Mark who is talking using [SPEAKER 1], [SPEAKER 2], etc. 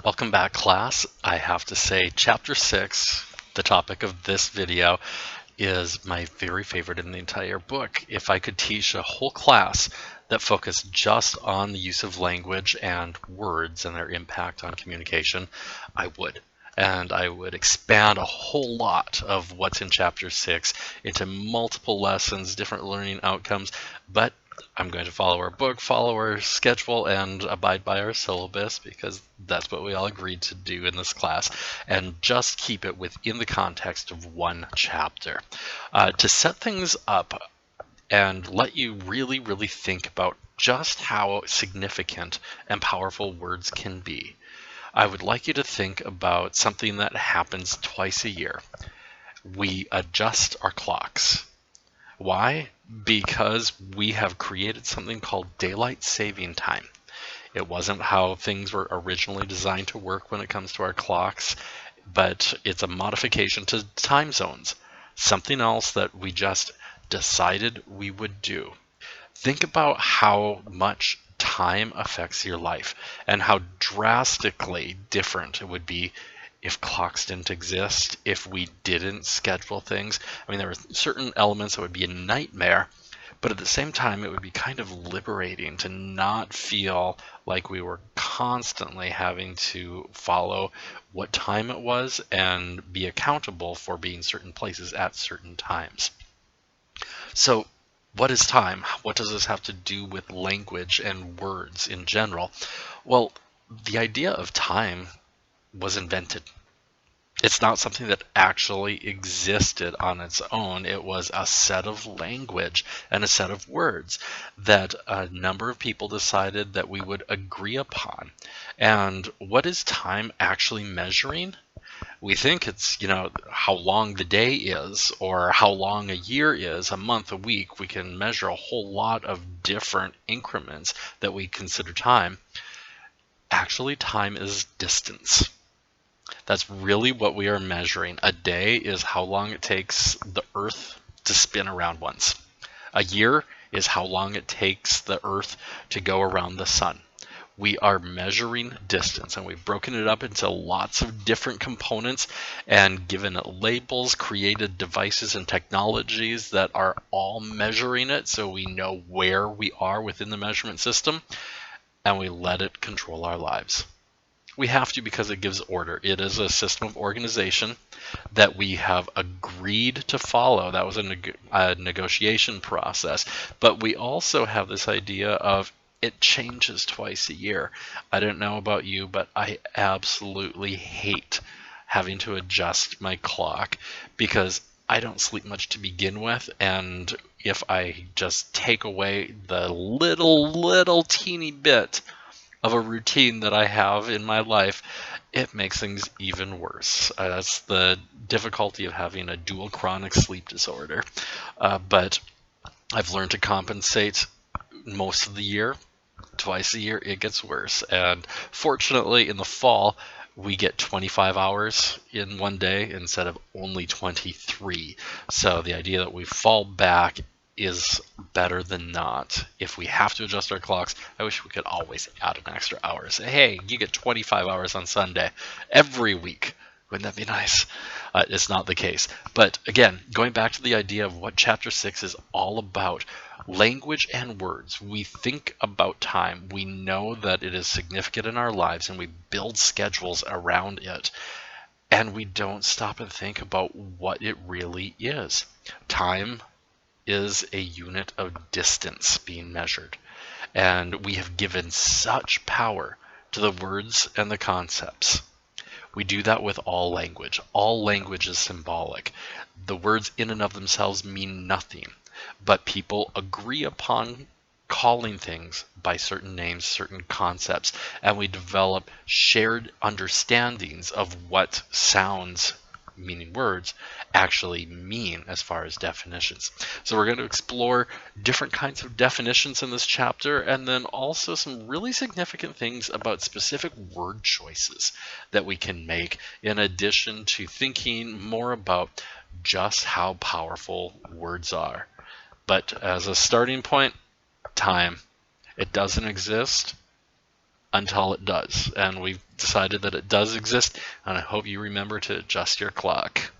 [SPEAKER 1] Welcome back, class. I have to say, Chapter 6, the topic of this video, is my very favorite in the entire book. If I could teach a whole class that focused just on the use of language and words and their impact on communication, I would. And I would expand a whole lot of what's in Chapter 6 into multiple lessons, different learning outcomes, but I'm going to follow our book, follow our schedule, and abide by our syllabus because that's what we all agreed to do in this class, and just keep it within the context of one chapter. To set things up and let you really think about just how significant and powerful words can be, I would like you to think about something that happens twice a year. We adjust our clocks. Why? Because we have created something called daylight saving time. It wasn't how things were originally designed to work when it comes to our clocks, but it's a modification to time zones, something else that we just decided we would do. Think about how much time affects your life and how drastically different it would be if clocks didn't exist, if we didn't schedule things. I mean, there are certain elements that would be a nightmare, but at the same time, it would be kind of liberating to not feel like we were constantly having to follow what time it was and be accountable for being certain places at certain times. So, what is time? What does this have to do with language and words in general? Well, the idea of time was invented. It's not something that actually existed on its own. It was a set of language and a set of words that a number of people decided that we would agree upon. And what is time actually measuring? We think it's, how long the day is or how long a year is, a month, a week. We can measure a whole lot of different increments that we consider time. Actually, time is distance. That's really what we are measuring. A day is how long it takes the Earth to spin around once. A year is how long it takes the Earth to go around the sun. We are measuring distance, and we've broken it up into lots of different components and given it labels, created devices and technologies that are all measuring it so we know where we are within the measurement system, and we let it control our lives. We have to because it gives order. It is a system of organization that we have agreed to follow. That was a negotiation process. But we also have this idea of it changes twice a year. I don't know about you, but I absolutely hate having to adjust my clock because I don't sleep much to begin with, and if I just take away the little teeny bit of a routine that I have in my life, it makes things even worse. That's the difficulty of having a dual chronic sleep disorder. But I've learned to compensate most of the year. Twice a year, it gets worse. And fortunately, in the fall, we get 25 hours in one day instead of only 23. So the idea that we fall back is better than not. If we have to adjust our clocks, I wish we could always add an extra hour. Say, hey, you get 25 hours on Sunday every week. Wouldn't that be nice? It's not the case. But again, going back to the idea of what Chapter 6 is all about, language and words. We think about time. We know that it is significant in our lives, and we build schedules around it. And we don't stop and think about what it really is. Time is a unit of distance being measured. And we have given such power to the words and the concepts. We do that with all language. All language is symbolic. The words in and of themselves mean nothing, but people agree upon calling things by certain names, certain concepts, and we develop shared understandings of what sounds, meaning words, actually mean as far as definitions. So we're going to explore different kinds of definitions in this chapter, and then also some really significant things about specific word choices that we can make, in addition to thinking more about just how powerful words are. But as a starting point, time. It doesn't exist. until it does. And we've decided that it does exist, and I hope you remember to adjust your clock.